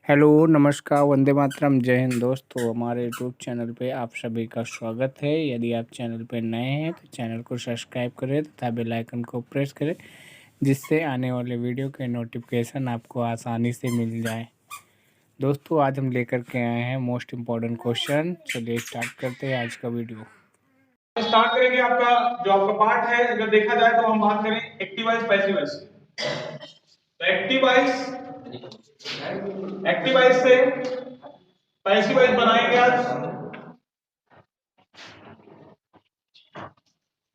Hello, नमस्कार, वंदे मातरम, जय हिंद दोस्तों। हमारे यूट्यूब चैनल पे आप सभी का स्वागत है। यदि आप चैनल पे नए हैं तो चैनल को सब्सक्राइब करें तथा बेल आइकन को प्रेस करें, जिससे आने वाले वीडियो के नोटिफिकेशन आपको आसानी से मिल जाए। दोस्तों, आज हम लेकर के आए हैं मोस्ट इम्पोर्टेंट क्वेश्चन। चलिए स्टार्ट करते हैं आज का वीडियो। स्टार्ट करेंगे। आपका जो आपका पार्ट है, अगर देखा जाए तो हम बात करें एक्टिवाइज पैसिवाइज। तो एक्टिवाइज से पैसिवाइज बनाएंगे आज।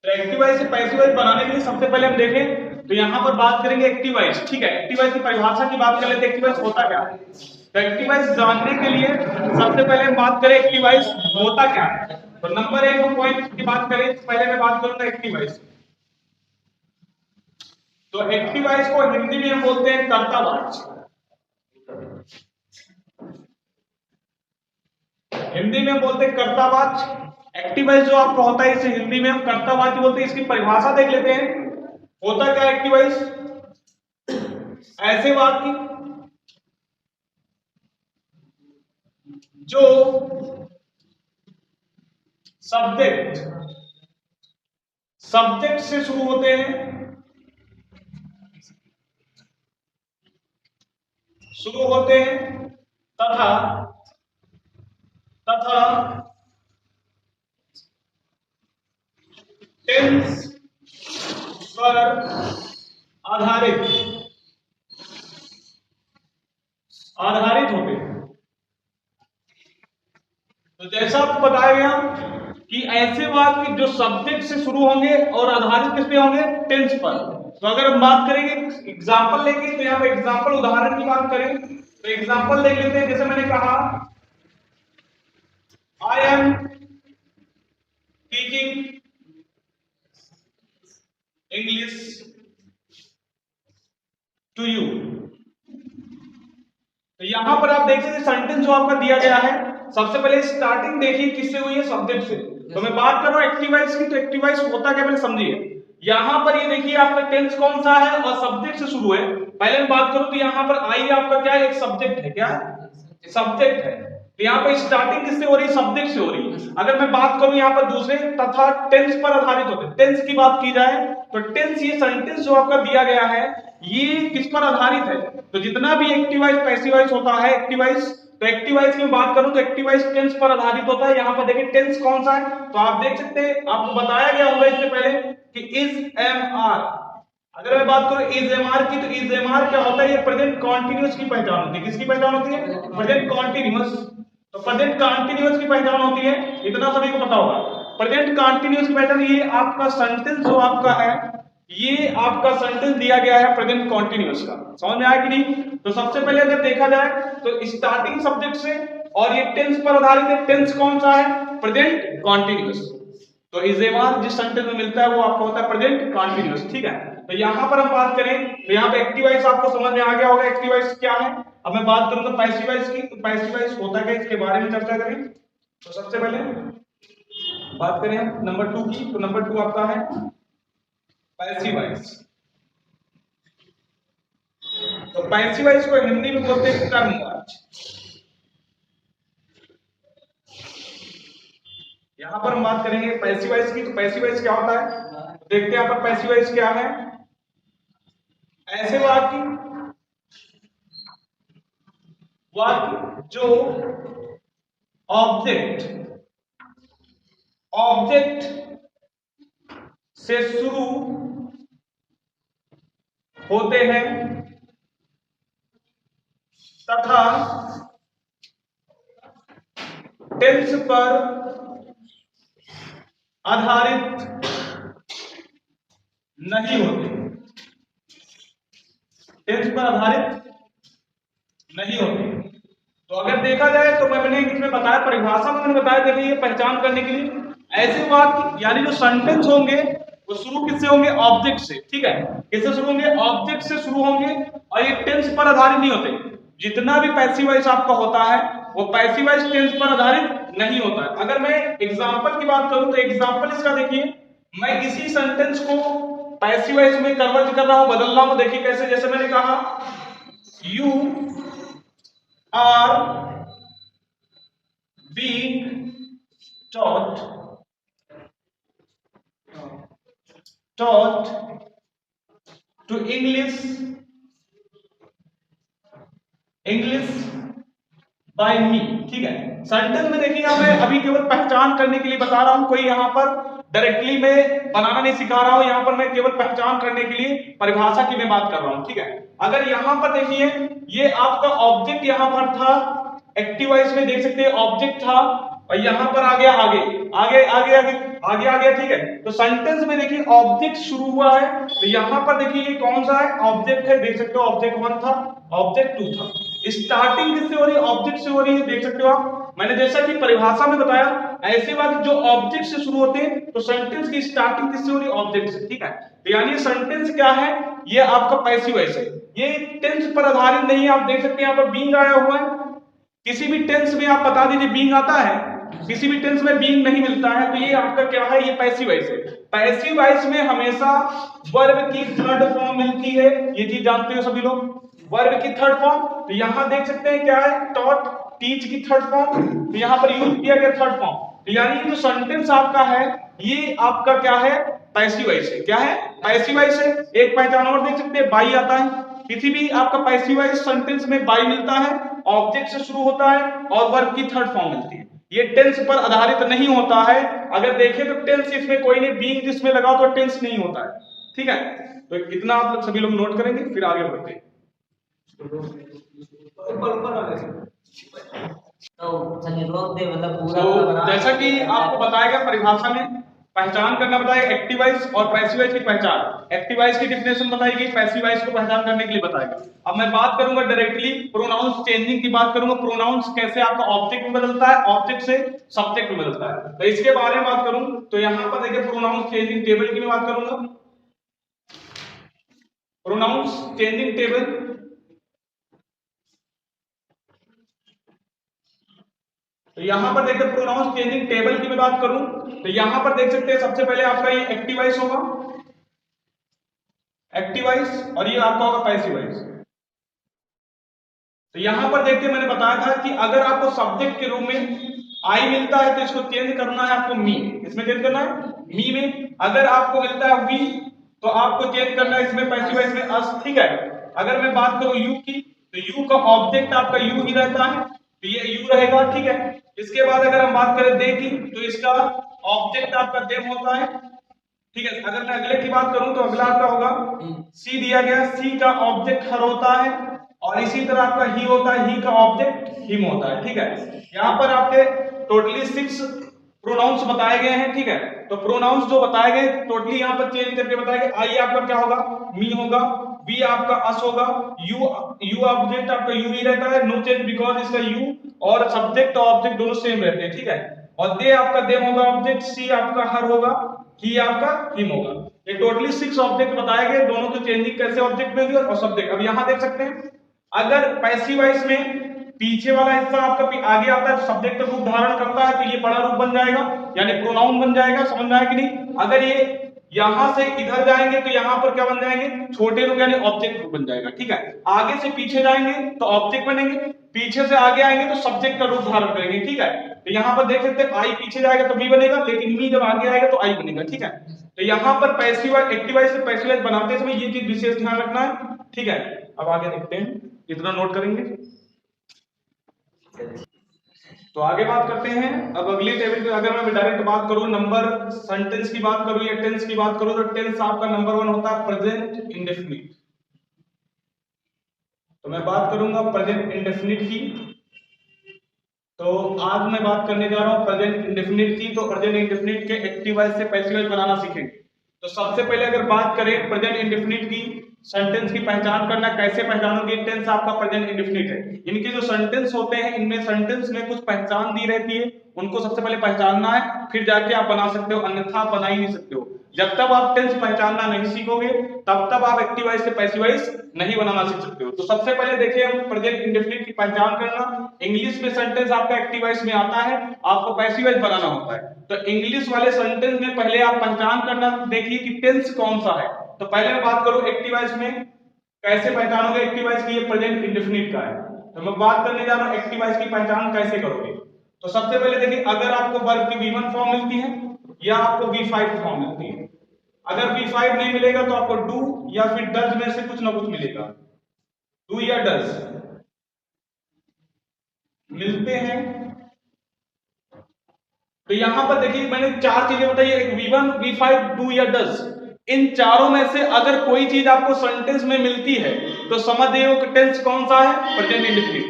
तो एक्टिवाइज से पैसिवाइज बनाने के लिए सबसे पहले हम देखें तो यहां पर बात करेंगे एक्टिवाइज। ठीक है, एक्टिवाइज की परिभाषा की बात कर लेते हैं। एक्टिवाइज होता क्या है? तो एक्टिवाइज जानने के लिए सबसे पहले हम बात करें एक्टिवाइज होता क्या है। तो नंबर 1 पॉइंट की बात करें तो पहले मैं बात करूंगा एक्टिवाइज। तो एक्टिवाइज को हिंदी में हम बोलते हैं कर्तावाच। हिंदी में बोलते हैं कर्तावाच। एक्टिवाइज जो आपका होता है इसे हिंदी में हम कर्तावाच बोलते हैं। इसकी परिभाषा देख लेते हैं। होता क्या एक्टिवाइज? ऐसे वाक्य जो सब्जेक्ट सब्जेक्ट से शुरू होते हैं, तथा तथा टेंस पर आधारित होते हैं। तो जैसा आपको बताया गया कि ऐसे वाक्य जो सब्जेक्ट से शुरू होंगे और आधारित किस पे होंगे? टेंस पर। तो अगर हम बात करेंगे एग्जांपल लेके, तो यहाँ पे एग्जांपल उदाहरण की बात करें तो एग्जांपल देख लेते हैं। जैसे मैंने कहा I am teaching English to you. तो यहां पर आप देख सकते सेंटेंस जो आपका दिया गया है, सबसे पहले स्टार्टिंग देखिए किससे हुई है? सब्जेक्ट से। तो मैं बात कर रहा हूं एक्टिवाइज की। तो एक्टिवाइज होता क्या, पहले समझिए। यहां पर ये देखिए आपका टेंस कौन सा है और सब्जेक्ट से शुरू है। पहले मैं बात करूं तो यहां पर आई आपका क्या है? एक सब्जेक्ट है। क्या सब्जेक्ट है? तो यहाँ पे स्टार्टिंग किससे हो रही है? सब्जेक्ट से हो रही है। अगर मैं बात करूं यहाँ पर दूसरे तथा टेंस पर आधारित होते हैं, टेंस की बात की जाए तो टेंस, ये सेंटेंस जो आपका दिया गया है ये किस पर आधारित है? तो जितना भी एक्टिवाइज पैसिवाइज होता है, एक्टिवाइज, तो एक्टिवाइज की बात करूं तो एक्टिवाइज टेंस पर आधारित होता है। यहां पर देखिए टेंस कौन सा है, तो आप देख सकते हैं, आपको बताया गया होगा इससे पहले कि इज एम आर। अगर मैं बात करूं इज एम आर की, तो इज एम आर क्या होता है? ये प्रेजेंट कॉन्टिन्यूअस की पहचान होती है। किसकी पहचान होती है? Present continuous. तो प्रेजेंट कॉन्टिन्यूअस की पहचान होती है, इतना सभी को पता होगा। प्रेजेंट कॉन्टिन्यूअस की पहचान, ये आपका सेंटेंस जो आपका है, ये आपका सेंटेंस दिया गया है प्रेजेंट कॉन्टिन्यूअस का। समझ में आया कि नहीं? तो सबसे पहले अगर देखा जाए तो स्टार्टिंग सब्जेक्ट से, और ये टेंस पर आधारित है। टेंस कौन सा है? Present continuous. तो इजेमार जिस सेंटेंस में मिलता है वो आपका होता है प्रेजेंट कॉन्टिन्यूअस। ठीक है, तो यहां पर हम बात करें तो यहां पे एक्टिवाइज आपको समझ में आ गया होगा एक्टिवाइज क्या है। अब मैं बात करूं तो पैसिवाइज की। तो पैसिवाइज होता क्या, इसके बारे में चर्चा करें। तो सबसे पहले बात करें हम नंबर 2 की। तो नंबर 2 आपका है पैसिवाइज। तो पैसिवाइज को हिंदी में बोलते हैं कर्मवाच। यहां पर हम बात करेंगे पैसिवाइज की। तो पैसिवाइज क्या होता है, देखते हैं यहां पर पैसिवाइज क्या है। ऐसे वाक्य जो ऑब्जेक्ट ऑब्जेक्ट से शुरू होते हैं तथा टेंस पर आधारित नहीं होते। टेंस पर आधारित नहीं होते। तो अगर देखा जाए तो मैंने इसमें बताया, परिभाषा में मैंने बताया, देखिए ये पहचान करने के लिए ऐसे वाक्य यानी जो सेंटेंस होंगे वो शुरू किससे होंगे? ऑब्जेक्ट से। ठीक है, किससे शुरू होंगे? ऑब्जेक्ट से शुरू होंगे, और ये टेंस पर आधारित नहीं होते। जितना भी पैसिवाइज आपका होता है वो पैसिवाइज टेंस पर आधारित नहीं होता है। अगर मैं एग्जांपल की बात करूं तो एग्जांपल इसका देखिए, मैं इसी सेंटेंस को पैसिवाइज में कन्वर्ट कर रहा हूं, बदल रहा हूं। देखिए कैसे, जैसे मैंने कहा you are being taught to English by me. ठीक है, सेंटेंस में देखिए मैं अभी केवल पहचान करने के लिए बता रहा हूं, कोई यहां पर डायरेक्टली मैं बनाना नहीं सिखा रहा हूं, यहां पर मैं केवल पहचान करने के लिए परिभाषा की मैं बात कर रहा हूं। ठीक है, अगर यहां पर देखिए ये आपका ऑब्जेक्ट यहां पर था, एक्टिव वॉइस में देख सकते हैं ऑब्जेक्ट था, और यहां पर आ गया आगे आगे आगे आगे आगे आ गया। ठीक है, तो सेंटेंस में देखिए ऑब्जेक्ट शुरू हुआ है, तो यहां पर देखिए ये कौन सा है, ऑब्जेक्ट है, देख सकते हो ऑब्जेक्ट 1 था, ऑब्जेक्ट 2 था। स्टार्टिंग किससे हो रही है, ऑब्जेक्ट से हो रही है, देख सकते हो आप। मैंने जैसा कि परिभाषा में बताया, ऐसे बात जो ऑब्जेक्ट से शुरू होते हैं, तो सेंटेंस की स्टार्टिंग किससे हो रही है, ऑब्जेक्ट से। ठीक है, तो यानी सेंटेंस क्या है, ये आपका पैसिव वॉइस है, ये टेंस पर आधारित नहीं है। आप देख सकते हैं यहां पर बीइंग आया हुआ है, किसी भी टेंस में आप बता दीजिए बीइंग आता है, किसी भी टेंस में बीइंग नहीं मिलता है, तो ये आपका क्या है, ये पैसिव वॉइस है। पैसिव वॉइस में हमेशा वर्ब की थर्ड फॉर्म मिलती है, ये चीज जानते हो सभी लोग, वर्ब की थर्ड फॉर्म। तो यहां देख सकते हैं क्या है, टॉट, टीच की थर्ड फॉर्म, तो यहां पर यूज किया गया थर्ड फॉर्म। तो यानी जो सेंटेंस आपका है, ये आपका क्या है, पैसिव वॉइस है। क्या है, पैसिव वॉइस है। एक पहचान और देख सकते हैं, बाई आता है, किसी भी आपका पैसिव वॉइस सेंटेंस में बाई मिलता है, ऑब्जेक्ट से शुरू होता है और वर्ब की थर्ड फॉर्म मिलती है। ये टेंस पर आधारित नहीं होता है। अगर देखें तो टेंस इसमें कोई नहीं, बीइंग जिसमें लगाओ तो टेंस नहीं होता है। ठीक है, तो इतना आप लोग सभी लोग नोट करेंगे, फिर आगे बढ़ते हैं। तो जैसा कि आपको बताया गया परिभाषा में, पहचान करना बताया, एक्टिव वॉइस और पैसिव वॉइस की पहचान। एक्टिव वॉइस की डिफिनेशन बताई गई, पैसिव वॉइस को पहचान करने के लिए बताएगा। अब मैं बात करूंगा डायरेक्टली प्रोनाउंस चेंजिंग की बात करूंगा, प्रोनाउंस कैसे आपका ऑब्जेक्ट में बदलता है, ऑब्जेक्ट से सब्जेक्ट में बदलता है, तो इसके बारे में बात करूं तो यहां पर देखिए प्रोनाउंस चेंजिंग टेबल की मैं बात करूंगा। प्रोनाउंस चेंजिंग टेबल, तो यहां पर देखते हैं प्रोनाउंस चेंजिंग टेबल की मैं बात करूं तो यहां पर देख सकते हैं सबसे पहले आपका ये एक्टिव वॉइस होगा, एक्टिव वॉइस, और ये आपका होगा पैसिव वॉइस। तो यहां पर देखते मैंने बताया था कि अगर आपको सब्जेक्ट के रूप में आई मिलता है तो इसको चेंज करना है आपको मी, इसमें चेंज करना है मी में। अगर आपको मिलता है वी तो आपको चेंज करना है इसमें पैसिव वॉइस में अस। ठीक है, अगर मैं बात करूं यू की तो यू का ऑब्जेक्ट आपका यू ही रहता है, तो ये यू रहेगा। ठीक है, इसके बाद अगर हम बात करें दे की तो इसका ऑब्जेक्ट आपका देम होता है। ठीक है, अगर मैं अगले की बात करूं तो अगला आपका होगा सी दिया गया, सी का ऑब्जेक्ट हर होता है, और इसी तरह आपका ही होता है, ही का ऑब्जेक्ट हिम होता है। ठीक है, यहाँ पर आपके टोटली 6 प्रोनाउंस बताए गए हैं। ठीक है, तो प्रोनाउंस जो बताए गए टोटली यहाँ पर चेंज करके बताए गए। आई आपका क्या होगा, मी होगा, वी आपका अस होगा, यू ऑब्जेक्ट आपका यू ही रहता है, नो चेंज बिकॉज इसका यू और सब्जेक्ट और ऑब्जेक्ट दोनों सेम रहते हैं। ठीक है, और दे आपका देम होगा ऑब्जेक्ट, सी आपका हर होगा, ही आपका हिम होगा। ये टोटली 6 ऑब्जेक्ट बताए गए, दोनों की चेंजिंग कैसे ऑब्जेक्ट में हुई और सब्जेक्ट। अब यहां देख सकते हैं अगर पैसिव वॉइस में पीछे वाला हिस्सा आपका आगे आता है तो सब्जेक्ट रूप धारण करता है, तो ये बड़ा रूप बन जाएगा, यानी प्रोनाउन बन जाएगा। समझ में आया कि नहीं? अगर ये यहां से इधर जाएंगे तो यहां पर क्या बन जाएंगे, छोटे रूप यानी ऑब्जेक्ट रूप बन जाएगा। ठीक है, आगे से पीछे जाएंगे तो ऑब्जेक्ट बनेंगे, पीछे से आगे आएंगे तो सब्जेक्ट का रूप धारण करेंगे। ठीक है, तो यहां पर देख सकते हैं आई पीछे जाएगा तो बी बनेगा, लेकिन मी जब आगे आएगा तो आई बनेगा। ठीक है, तो यहां पर पैसिव एक्टिव वॉइस से पैसिव वॉइस बनाते समय ये चीज विशेष ध्यान रखना है। ठीक है, अब आगे देखते हैं, इतना नोट करेंगे तो आगे बात करते हैं। अब अगली टेबल पे अगर मैं डायरेक्ट बात करूं, नंबर सेंटेंस की बात करूं या टेंस की बात करूं, तो टेंस आपका नंबर 1 होता है प्रेजेंट इंडेफिनिट। तो मैं बात करूंगा प्रेजेंट इंडेफिनिट की। तो आज मैं बात करने जा रहा हूं प्रेजेंट इंडेफिनिट की। तो प्रेजेंट इंडेफिनिट के एक्टिव वॉइस से पैसिव वॉइस बनाना सीखेंगे। तो सबसे पहले अगर बात करें प्रेजेंट इंडेफिनिट की, सेंटेंस की पहचान करना, कैसे पहचानोगे टेंस आपका प्रेजेंट इंडेफिनिट है। इनके जो सेंटेंस होते हैं इनमें सेंटेंस में कुछ पहचान दी रहती है, उनको सबसे पहले पहचानना है, फिर जाके आप बना सकते हो, अन्यथा आप बना ही नहीं सकते हो। जब तक आप टेंस पहचानना नहीं सीखोगे तब तक आप एक्टिव वॉइस से पैसिव वॉइस नहीं बनाना सीख सकते हो। तो सबसे पहले देखिए हम प्रेजेंट इंडेफिनिट की पहचान करना। इंग्लिश में सेंटेंस आपका एक्टिव वॉइस में आता है, आपको पैसिव वॉइस बनाना होता है। तो इंग्लिश वाले सेंटेंस में पहले आप पहचान करना देखिए कि टेंस कौन सा है। तो पहले मैं बात करूं एक्टिव वॉइस में कैसे पहचानोगे एक्टिव वॉइस की, ये प्रेजेंट इंडेफिनिट का है। तो मैं बात करने जा रहा हूं एक्टिव वॉइस की पहचान कैसे करोगे। तो सबसे पहले देखिए, अगर आपको वर्ब की V1 फॉर्म मिलती है या आपको V5 फॉर्म मिलती है। अगर V5 नहीं मिलेगा तो आपको डू या फिर डज में से कुछ ना कुछ मिलेगा। डू या डज मिलते हैं। तो यहां पर देखिए मैंने चार चीजें बताई, एक V1, V5, डू या डज। इन चारों में से अगर कोई चीज आपको सेंटेंस में मिलती है तो समझ जाइए कि टेंस कौन सा है, प्रेजेंट इंडेफिनिट।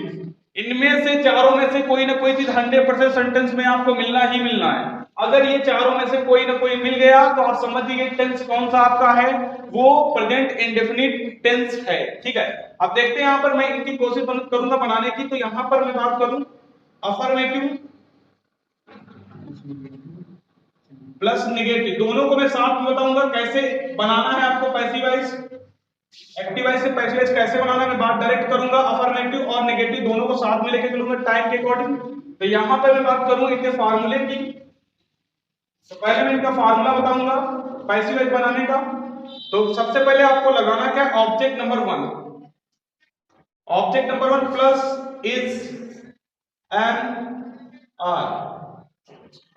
इनमें से चारों में से कोई ना कोई चीज 100% सेंटेंस में आपको मिलना ही मिलना है। अगर ये चारों में से कोई ना कोई मिल गया तो आप समझ लीजिए टेंस कौन सा आपका है, वो प्रेजेंट इंडेफिनिट टेंस है। ठीक है, अब देखते हैं यहां पर मैं इनकी कोशिश करूंगा बनाने की। तो यहां पर मैं बात करूं अफर्मेटिव प्लस निगेटिव, दोनों को मैं साथ में बताऊंगा कैसे बनाना है आपको। पैसिव वॉइस एक्टिव वॉइस से पैसिव वॉइस कैसे बनाना है मैं बात डायरेक्ट करूंगा। अफर्मेटिव और नेगेटिव दोनों को साथ में लेके चलूंगा टाइम के अकॉर्डिंग। तो यहां पर मैं बात करूं इनके फार्मूले की। तो पहले मैं इनका फार्मूला बताऊंगा पैसिव वॉइस बनाने का। तो सबसे पहले आपको लगाना क्या, object number 1। Object number 1 plus is and are.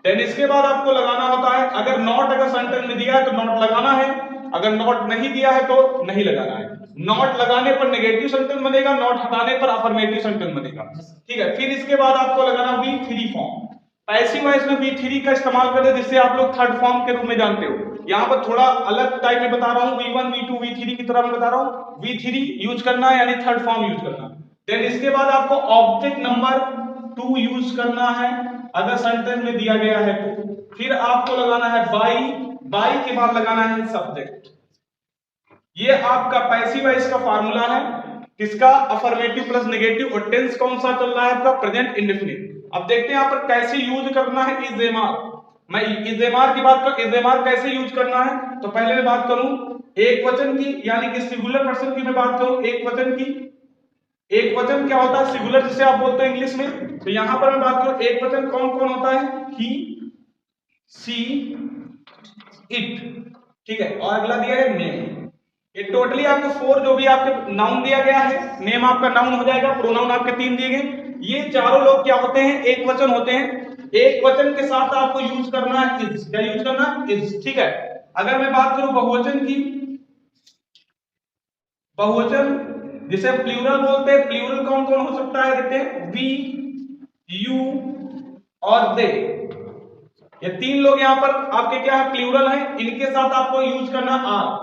Then इसके बाद आपको लगाना होता है, अगर नॉट अगर सेंटेंस में दिया है तो नॉट लगाना है, अगर नॉट नहीं दिया है तो नहीं लगाना है। नॉट लगाने पर नेगेटिव सेंटेंस बनेगा, नॉट हटाने पर अफर्मेटिव सेंटेंस बनेगा। ठीक है, फिर इसके बाद आपको लगाना V3 फॉर्म। पैसिव वॉइस में V3 का इस्तेमाल करते हैं जिससे आप लोग थर्ड फॉर्म के रूप में जानते हो। यहां पर थोड़ा अलग टाइप में बता रहा हूं, V1, V2, V3 की तरह मैं बता रहा हूं। V3 यूज करना है यानी थर्ड फॉर्म यूज करना। देन इसके बाद आपको ऑब्जेक्ट नंबर 2 यूज करना है अगर सेंटेंस में दिया गया है तो। फिर आपको लगाना है बाई, बाई के बाद लगाना है सब्जेक्ट। ये आपका पैसिव वॉइस का फार्मूला है, किसका, अफर्मेटिव प्लस नेगेटिव। और टेंस कौन सा चल रहा है आपका, प्रेजेंट इंडेफिनिट। अब देखते हैं यहां पर कैसे यूज करना है इजेमार। मैं इजेमार की बात करूं, इजेमार कैसे यूज करना है। तो पहले मैं बात करूं एक वचन की, यानी कि सिंगुलर पर्सन की मैं बात करूं एक वचन की। एक वचन क्या होता है, सिंगुलर जिसे आप बोलते हैं इंग्लिश में। तो यहां पर मैं बात करूं एक वचन कौन कौन होता है, ही, सी, इट। ठीक है, और अगला दिया है नेम। ये टोटली आपको 4 जो भी आपके नाउन दिया गया है, नेम आपका नाउन हो जाएगा, प्रोनाउन आपके 3 दिए गए। ये चारों लोग क्या होते हैं, एक वचन होते हैं। एक वचन के साथ आपको यूज करना है इज। क्या यूज करना है, इज। ठीक है, अगर मैं बात करूं बहुवचन की, बहुवचन जिसे प्लूरल बोलते हैं, प्लूरल कौन कौन हो सकता है, देखते हैं वी, यू और दे। ये 3 लोग यहां पर आपके क्या है, प्लूरल है। इनके साथ आपको यूज करना आर।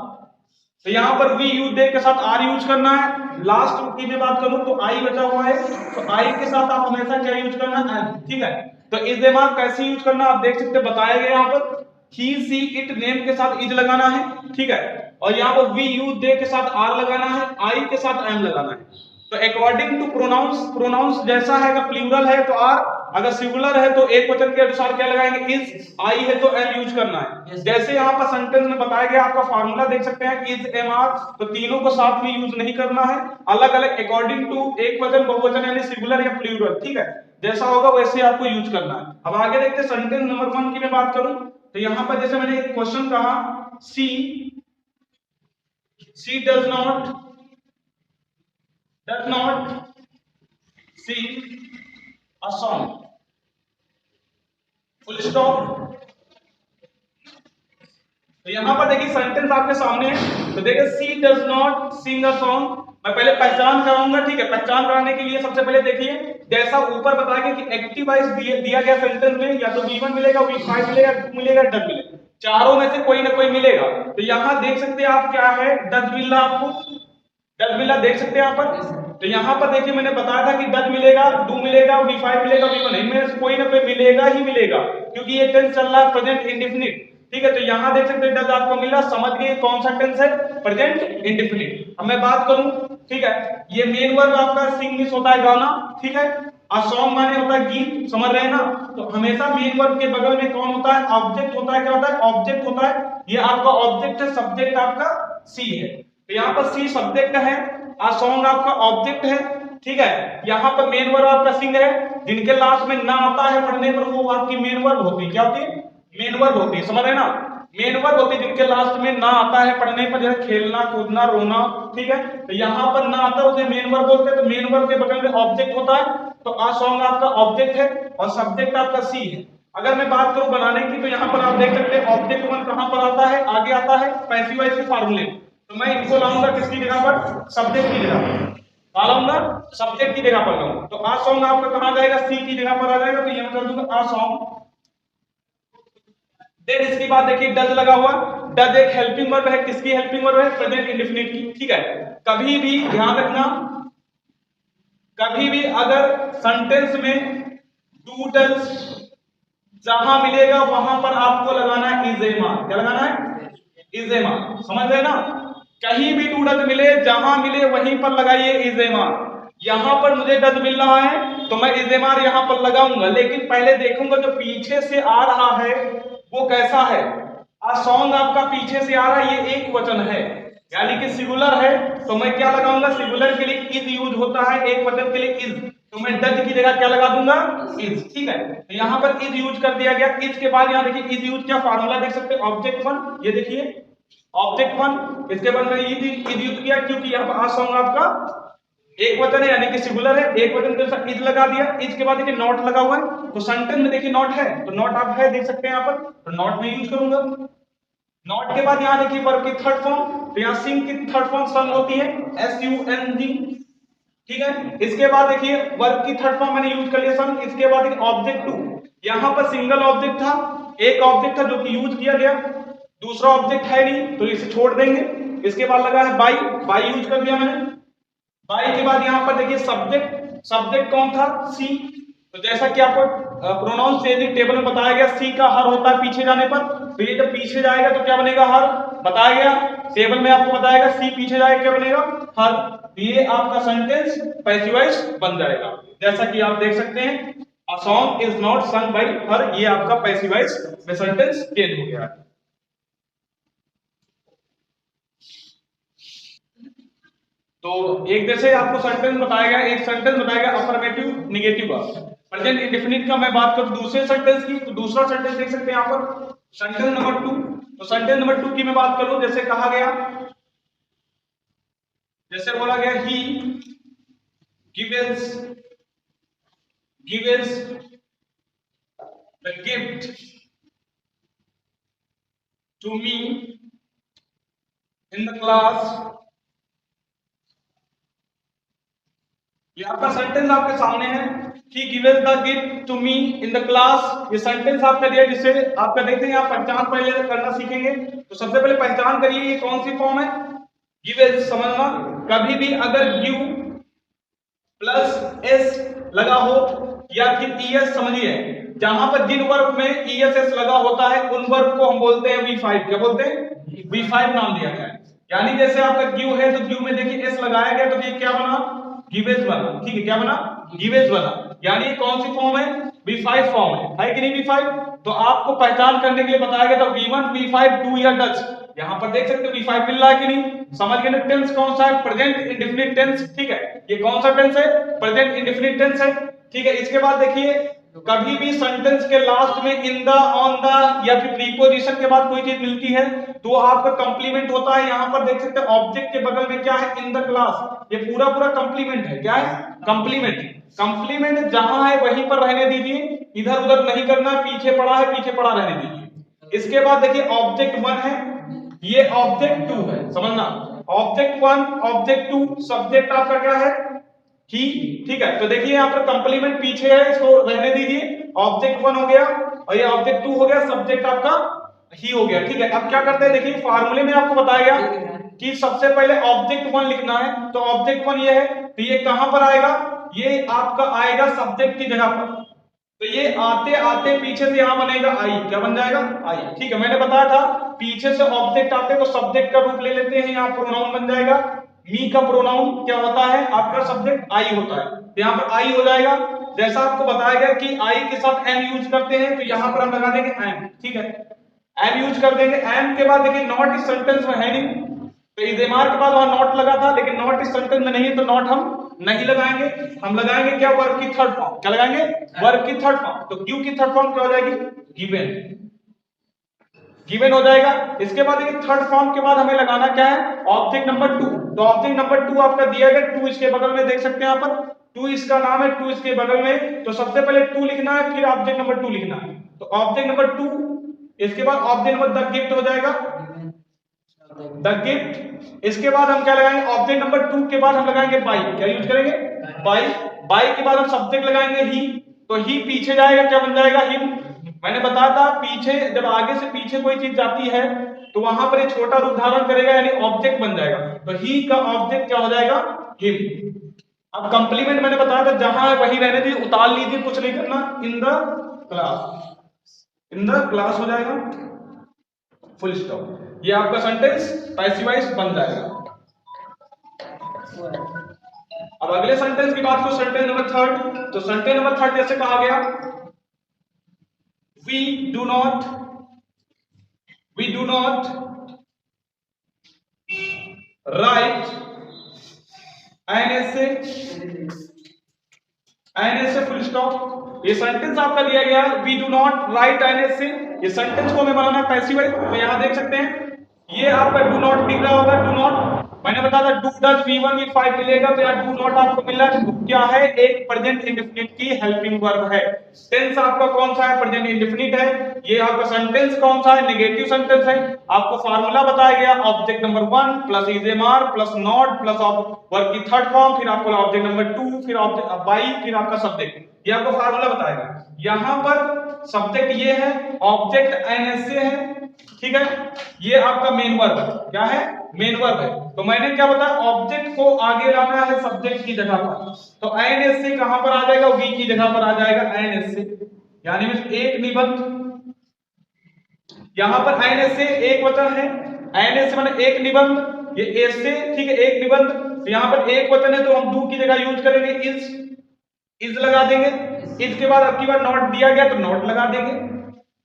तो यहां पर वी, यू, दे के साथ आर यूज करना है। लास्ट की मैं बात करूं तो आई बचा हुआ है, तो आई के साथ आप हमेशा क्या यूज करना, एम। ठीक है, तो इस दिमाग कैसे यूज करना आप देख सकते बताया गया यहां पर। ही, सी, इट, नेम के साथ इज लगाना है। ठीक है, और यहां पर वी, यू, दे के साथ आर लगाना है, आई के साथ एम लगाना है। तो अकॉर्डिंग टू प्रोनाउंस, प्रोनाउंस जैसा है, अगर प्लूरल है तो आर, अगर सिंगुलर है तो एक वचन के अनुसार क्या लगाएंगे, इज, आई है तो एम यूज करना है। जैसे यहाँ पर सेंटेंस में बताया गया, आपका फार्मूला देख सकते हैं इज, एम, आर। तो तीनों को साथ में यूज नहीं करना है, अलग अलग अकॉर्डिंग टू एक वचन, बहुवचन यानी सिंगुलर या प्लूरल। ठीक है, जैसा होगा वैसे आपको यूज करना है। अब आगे देखते हैं सेंटेंस नंबर 1 की मैं बात करूं तो यहाँ पर जैसे मैंने एक क्वेश्चन कहा, सी does not sing a song, full stop। तो यहां पर देखिए सेंटेंस आपके सामने है, तो देखिए she does not sing a song. मैं पहले पहचान कराऊंगा। ठीक है, पहचान कराने के लिए सबसे पहले देखिए जैसा ऊपर बताया गया कि एक्टिव वॉइस दिया गया सेंटेंस में या तो V1 मिलेगा, V5 मिलेगा, डू मिलेगा, डज मिलेगा। चारों में से कोई ना कोई मिलेगा। तो यहां देख सकते हैं आप क्या है, डज मिल रहा आपको, डज मिला देख सकते हैं यहाँ पर। तो यहाँ पर देखिए मैंने बताया था कि डज मिलेगा, डू मिलेगा, V5 मिलेगा, V1। इनमें से कोई ना कोई मिलेगा ही मिलेगा क्योंकि ये टेंस चल रहा है प्रेजेंट इंडेफिनिट। ठीक है, तो यहाँ देख सकते हैं डज आपको मिला, समझ गए कौन सा टेंस है, प्रेजेंट इंडेफिनिट। अब मैं बात करूं, ठीक है, ये मेन वर्ब आपका सिंग मिस होता है गाना। ठीक है, आ सॉन्ग माने होता है गीत, समझ रहे हैं ना। तो हमेशा मेन वर्ब के बगल में कौन होता है, ऑब्जेक्ट होता है। क्या होता है, ऑब्जेक्ट होता है। ये आपका ऑब्जेक्ट है, सब्जेक्ट आपका सी है। तो यहाँ पर सी सब्जेक्ट है, आ सॉन्ग आपका ऑब्जेक्ट है। ठीक है, यहाँ पर मेन वर्ब आपका सिंग है। जिनके लास्ट में ना आता है पढ़ने पर वो आपकी मेन वर्ब होती है। क्या होती है, मेन वर्ब होती है, समझ रहे ना। मेन वर्ब होते हैं जिनके लास्ट में ना आता है पढ़ने पर, जैसे खेलना, कूदना, रोना, ठीक है। तो यहाँ पर ना आता है उसे मेन वर्ब बोलते हैं। तो मेन वर्ब के बगल में ऑब्जेक्ट होता है, तो आ सॉन्ग आपका ऑब्जेक्ट है और सब्जेक्ट आपका सी है। अगर मैं बात करूं बनाने की, तो यहाँ पर आप देख सकते हैं ऑब्जेक्ट वन कहां पर आता है, आगे आता है पैसिव वॉइस के फार्मूले। तो मैं इनको लाऊंगा किसकी जगह पर, सब्जेक्ट की जगह पर लाऊंगा, सब्जेक्ट की जगह पर लाऊंगा। तो आ सॉन्ग आपका कहां जाएगा, सी की जगह पर आ जाएगा। तो यहां कर दूंगा आ सॉन्ग। देन इसके बाद देखिए डज लगा हुआ। डज एक हेल्पिंग वर्ब है, किसकी हेल्पिंग वर्ब है, प्रेजेंट इंडेफिनिट की, ठीक है। कभी भी ध्यान रखना, कभी भी अगर सेंटेंस में डू डज जहां मिलेगा वहां पर आपको लगाना है इज ए मान। क्या लगाना है, इज ए मान, समझ गए ना। कहीं भी डू डज मिले, जहां मिले वहीं पर लगाइए इज ए मान। यहां पर मुझे डज मिल रहा है तो मैं इज ए मान यहां पर लगाऊंगा, लेकिन पहले देखूंगा जो पीछे से आ रहा है वो कैसा है। आ सॉन्ग आपका पीछे से आ रहा है, ये एक वचन है यानी कि सिंगुलर है, तो मैं क्या लगाऊंगा, सिंगुलर के लिए इज यूज होता है, एक वचन के लिए इज, तो मैं डज की जगह क्या लगा दूंगा, इज, ठीक है। तो यहां पर इज यूज कर दिया गया। इज के बाद यहां देखिए इज यूज क्या फार्मूला देख सकते हैं, ऑब्जेक्ट वन, ये देखिए ऑब्जेक्ट वन, इसके बाद मैंने इज यूज किया क्योंकि यहां पर आ सॉन्ग आपका एक वचन है यानी कि सिंगुलर है, एक वचन के साथ इज लगा दिया। इज के बाद देखिए नॉट लगा हुआ है, तो सेंटेंस में देखिए नॉट है, तो नॉट आप है देख सकते हैं यहां पर, तो नॉट में यूज करूंगा। नॉट के बाद यहां देखिए वर्ब की थर्ड फॉर्म, तो यहां सिंग की थर्ड फॉर्म सन होती है, SUNG, ठीक है। इसके बाद देखिए वर्ब की थर्ड फॉर्म मैंने यूज कर लिया सन। इसके बाद देखिए ऑब्जेक्ट टू, यहां पर सिंगल ऑब्जेक्ट था, एक ऑब्जेक्ट था जो कि यूज किया गया, दूसरा ऑब्जेक्ट है नहीं तो इसे छोड़ देंगे। इसके बाद लगा है बाई, बाई यूज कर दिया मैंने। बाई के बाद यहां पर देखिए सब्जेक्ट, सब्जेक्ट कौन था, सी। तो जैसा कि आपको प्रोनाउंस चेंजिंग टेबल में बताया गया, सी का हर होता है पीछे जाने पर, तो ये जब पीछे जाएगा तो क्या बनेगा, हर, बताया गया टेबल में आपको बताएगा, सी पीछे जाएगा क्या बनेगा, हर। तो ये आपका सेंटेंस पैसिव वॉइस बन जाएगा, जैसा कि आप देख सकते हैं a song is not sung by her, ये आपका पैसिव वॉइस में सेंटेंस चेंज हो गया है। तो एक जैसे आपको सेंटेंस बताया गया, एक सेंटेंस बताया गया अफर्मेटिव निगेटिव का, प्रेजेंट इंडेफिनिट का मैं बात करूं दूसरे सेंटेंस की, तो दूसरा सेंटेंस देख सकते हैं यहां पर सेंटेंस नंबर 2। तो सेंटेंस नंबर 2 की मैं बात करूं, जैसे कहा गया, जैसे बोला गया he gives the gift to me in the class. ये आपका सेंटेंस आपके सामने है, he gives the gift to me in the class। ये सेंटेंस आपका दिया जिससे आपका देखते हैं आप पहचान पहले करना सीखेंगे। तो सबसे पहले पहचान करिए ये कौन सी फॉर्म है, गिव्स, समझना। कभी भी अगर गिव प्लस एस लगा हो या फिर ईएस, समझिए जहां पर जिन वर्ब में ईएसएस लगा होता है उन वर्ब को हम बोलते हैं V5। क्या बोलते हैं, V5 नाम दिया गया है। यानी जैसे आपका गिव है तो गिव में देखिए एस लगाया गया तो ये क्या बना, गिवेज बना, ठीक है, क्या बना, गिवेज बना। यानी कौन सी फॉर्म है, V5 फॉर्म है कि नहीं V5। तो आपको पहचान करने के लिए बताया गया, तो V1 V5 डू या डच, यहां पर देख सकते हो V5 मिल रहा है कि नहीं, समझ गए ना। टेंस कौन सा है, प्रेजेंट इंडेफिनिट टेंस, ठीक है, ये कौन सा टेंस है, प्रेजेंट इंडेफिनिट टेंस है, ठीक है। इसके बाद देखिए कभी भी सेंटेंस के लास्ट में इन द, ऑन द या फिर प्रीपोजिशन के बाद कोई चीज मिलती है तो आपका कंप्लीमेंट होता है। यहां पर देख सकते हैं ऑब्जेक्ट के बगल में क्या है, इन द क्लास, ये पूरा पूरा कंप्लीमेंट है, क्या है, कंप्लीमेंट। कंप्लीमेंट जहां है वहीं पर रहने दीजिए, इधर उधर नहीं करना, पीछे पड़ा है पीछे पड़ा रहने दीजिए। इसके बाद देखिए ऑब्जेक्ट 1 है, ये ऑब्जेक्ट 2 है, समझना, ऑब्जेक्ट 1 ऑब्जेक्ट 2, सब्जेक्ट आपका क्या है, ही, ठीक है। तो देखिए यहाँ पर कंप्लीमेंट पीछे है, इसको रहने दीजिए, ऑब्जेक्ट 1 हो गया और ये ऑब्जेक्ट 2 हो गया, सब्जेक्ट आपका ही हो गया, ठीक है। अब क्या करते हैं, देखिए फार्मूले में आपको बताया गया कि सबसे पहले ऑब्जेक्ट 1 लिखना है, तो ऑब्जेक्ट 1 ये है, तो ये कहां पर आएगा, ये आपका आएगा सब्जेक्ट की जगह पर। तो ये आते आते पीछे से यहां बनेगा आई, क्या बन जाएगा, आई, ठीक है। मैंने बताया था पीछे से ऑब्जेक्ट आते तो सब्जेक्ट का रूप ले लेते हैं, यहां प्रोनाउन बन जाएगा। मी का प्रोनाउन क्या होता है, आपका सब्जेक्ट आई होता है, तो यहां पर आई हो जाएगा। जैसा आपको बताया गया कि आई के साथ एम यूज करते हैं, तो यहां पर हम लगा देंगे एम, ठीक है, एम यूज कर देंगे। एम के बाद देखिए नॉट इस सेंटेंस में है नहीं, तो इजेमार के बाद वहां नॉट लगा था, लेकिन नॉट इस सेंटेंस में नहीं है, तो नॉट हम नहीं लगाएंगे। हम लगाएंगे क्या, वर्ब की थर्ड फॉर्म, क्या लगाएंगे, वर्ब की थर्ड फॉर्म। तो गिव की थर्ड फॉर्म क्या हो जाएगी, गिवन, गिवन हो जाएगा। इसके बाद देखिए थर्ड फॉर्म के बाद हमें लगाना क्या है, ऑब्जेक्ट नंबर 2। तो ऑब्जेक्ट नंबर 2 आपका दिया गया, 2 इसके बगल में देख सकते हैं यहाँ पर, 2 इसका नाम है, 2 इसके बगल में। तो सबसे पहले 2 लिखना है, फिर ऑब्जेक्ट नंबर 2 लिखना है। तो ऑब्जेक्ट नंबर 2, इसके बाद ऑब्जेक्ट नंबर द गिफ्ट हो जाएगा, द गिफ्ट। इसके बाद हम क्या लगाएंगे, ऑब्जेक्ट नंबर 2 के बाद हम लगाएंगे बाई। क्या यूज करेंगे, बाई। बाई के बाद हम सब्जेक्ट लगाएंगे ही। तो ही पीछे जाएगा, क्या बन जाएगा, हिम। मैंने बताया था पीछे जब आगे से पीछे कोई चीज जाती है तो वहां पर ये छोटा रूप धारण करेगा, यानी ऑब्जेक्ट बन जाएगा। तो ही का ऑब्जेक्ट क्या हो जाएगा, हिम। अब कंप्लीमेंट मैंने बताया था जहां है वहीं रहने दीजिए, उतार लीजिए, कुछ नहीं करना। इन the class, in the class हो जाएगा, फुल स्टॉप। ये आपका सेंटेंस पैसिव वॉइस बन जाएगा। अब अगले सेंटेंस की बात करो, सेंटेंस नंबर 3। तो सेंटेंस नंबर 3 जैसे कहा गया, we do not write an essay full stop. ये सेंटेंस आपका दिया गया है, we do not write an essay। ये सेंटेंस को हमें बनाना है पैसिव वॉइस। तो यहां देख सकते हैं ये आपका डू नॉट दिख रहा होगा, डू नॉट। मैंने बताया था डू डज V1 V5 मिलेगा, तो यहाँ डू नॉट आपको मिल रहा है। क्या है, एक प्रेजेंट इंडेफिनिट की हेल्पिंग वर्ब है। टेंस आपका कौन सा है, प्रेजेंट इंडेफिनिट है। ये आपका सेंटेंस कौन सा है, नेगेटिव सेंटेंस है। आपको फार्मूला बताया गया, object number 1 plus is am are plus not plus verb की थर्ड फॉर्म, फिर आपको ऑब्जेक्ट नंबर 2, फिर ऑब्जेक्ट बाई, फिर आपका सब्जेक्ट। ये आपको फार्मूला बताएगा। यहां पर सब्जेक्ट ये है, ऑब्जेक्ट एनएसए है, ठीक है। ये आपका मेन वर्ब है, क्या है, मेन वर्ब है। तो मैंने क्या बताया, ऑब्जेक्ट को आगे लाना है सब्जेक्ट की जगह पर। तो एनएसए कहां पर आ जाएगा, वी की जगह पर आ जाएगा एनएसए, यानी एक निबंध। यहां पर एनएसए एक वचन है, एनएसए माने एक निबंध, ये एसए, ठीक है, एक निबंध। तो यहां पर एक वचन है तो हम डू की जगह यूज करेंगे इज लगा देंगे। इसके बाद अब की बार नॉट दिया गया तो नॉट लगा देंगे।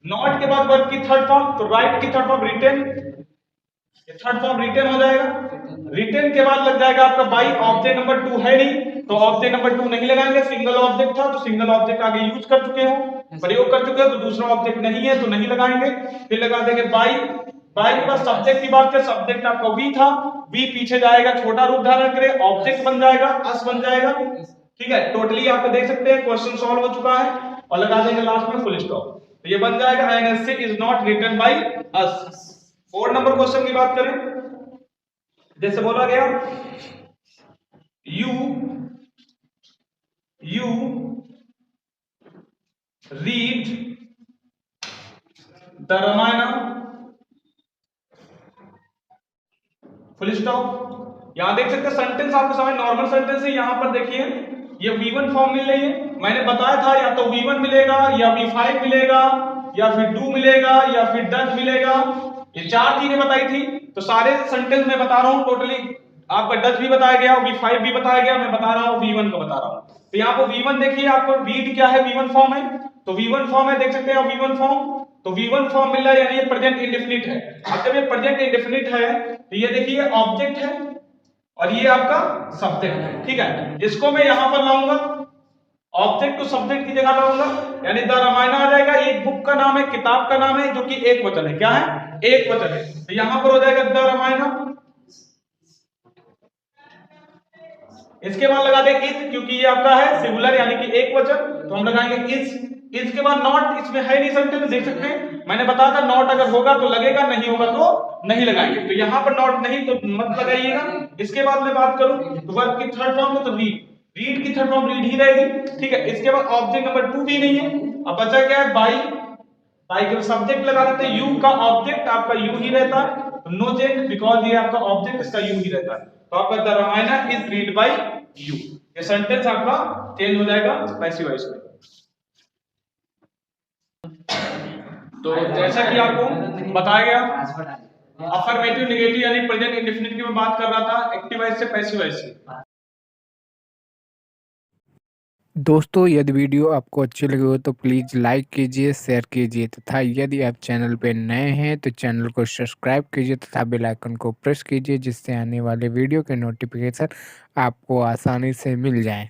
नॉट के बाद वर्ब की थर्ड फॉर्म, तो राइट की थर्ड फॉर्म रिटेन, ये थर्ड फॉर्म रिटेन हो जाएगा। रिटेन के बाद लग जाएगा आपका बाई। ऑब्जेक्ट नंबर 2 है नहीं तो ऑब्जेक्ट नंबर 2 नहीं लगाएंगे, सिंगल ऑब्जेक्ट था तो सिंगल ऑब्जेक्ट आगे यूज कर चुके हो, प्रयोग कर चुके हो, तो दूसरा ऑब्जेक्ट नहीं है तो नहीं लगाएंगे। फिर लगा देंगे बाई। बाई के बाद सब्जेक्ट की बात करें, सब्जेक्ट आपका वी था, वी पीछे जाएगा, छोटा रूप धारण करे, ऑब्जेक्ट बन जाएगा, अस बन जाएगा, ठीक है। टोटली आप देख सकते हैं क्वेश्चन सॉल्व हो चुका है, और लगा देंगे लास्ट में फुल स्टॉप। तो ये बन जाएगा NSA is not written by us. 4 number question की बात करें, जैसे बोला गया you read the Ramayana, full stop. यहां देख सकते हैं सेंटेंस आपको समझ, नॉर्मल सेंटेंस है। यहां पर देखिए ये V1 फॉर्म मिल रही है। मैंने बताया था या तो V1 मिलेगा या V5 मिलेगा या फिर डू मिलेगा या फिर डज मिलेगा, ये 4 चीजें बताई थी। तो सारे सेंटेंस में बता रहा हूं, टोटली आपका डज भी बताया गया, V5 भी बताया गया, मैं बता रहा हूं V1 का बता रहा हूं। तो यहाँ पर V1 देखिए, आपको रीड क्या है, V1 फॉर्म है, तो V1 फॉर्म है, देख सकते हैं V1 फॉर्म। तो V1 फॉर्म मिल रहा है, यानी ये प्रेजेंट इंडेफिनिट है। अब जब ये प्रेजेंट इंडेफिनिट है तो ये देखिए ऑब्जेक्ट है और ये आपका सब्जेक्ट है, ठीक है। इसको मैं यहां पर लाऊंगा, ऑब्जेक्ट को सब्जेक्ट की जगह लाऊंगा, यानी द रामायण आ जाएगा। एक बुक का नाम है, किताब का नाम है, जो कि एक वचन है, क्या है, एक वचन है। तो यहां पर हो जाएगा द रामायण। इसके बाद लगा दें इज, क्योंकि ये आपका है सिंगुलर यानी कि एक वचन, तो हम लगाएंगे इज। इसके बाद नॉट, इसमें है नहीं सेंटेंस, देख सकते हैं मैंने बताया था नॉट अगर होगा तो लगेगा, नहीं होगा तो नहीं लगाएंगे। तो यहां पर नॉट नहीं तो मत लगाइएगा। इसके बाद मैं बात करूं तो वर्ब की थर्ड फॉर्म में, तो रीड, रीड की थर्ड फॉर्म रीड ही रहेगी, ठीक है। इसके बाद ऑब्जेक्ट नंबर 2 भी नहीं है, अब बचा क्या है, बाई। बाई के सब्जेक्ट लगा देते हैं, यू का ऑब्जेक्ट आपका यू ही रहता है, तो नो चेंज, बिकॉज ये आपका ऑब्जेक्ट इसका यू ही रहता है। तो आपका the Ramayana is read by you, ये सेंटेंस आपका चेंज हो जाएगा पैसिव वॉइस में। तो जैसा कि आपको बताया गया, अफर्मेटिव नेगेटिव यानी प्रेजेंट इंडेफिनिट की मैं बात कर रहा था, एक्टिव वॉइस से पैसिव वॉइस से। दोस्तों यदि वीडियो आपको अच्छी लगी हो तो प्लीज़ लाइक कीजिए, शेयर कीजिए तथा यदि आप चैनल पे नए हैं तो चैनल को सब्सक्राइब कीजिए तथा बेल आइकन को प्रेस कीजिए, जिससे आने वाले वीडियो के नोटिफिकेशन आपको आसानी से मिल जाएं।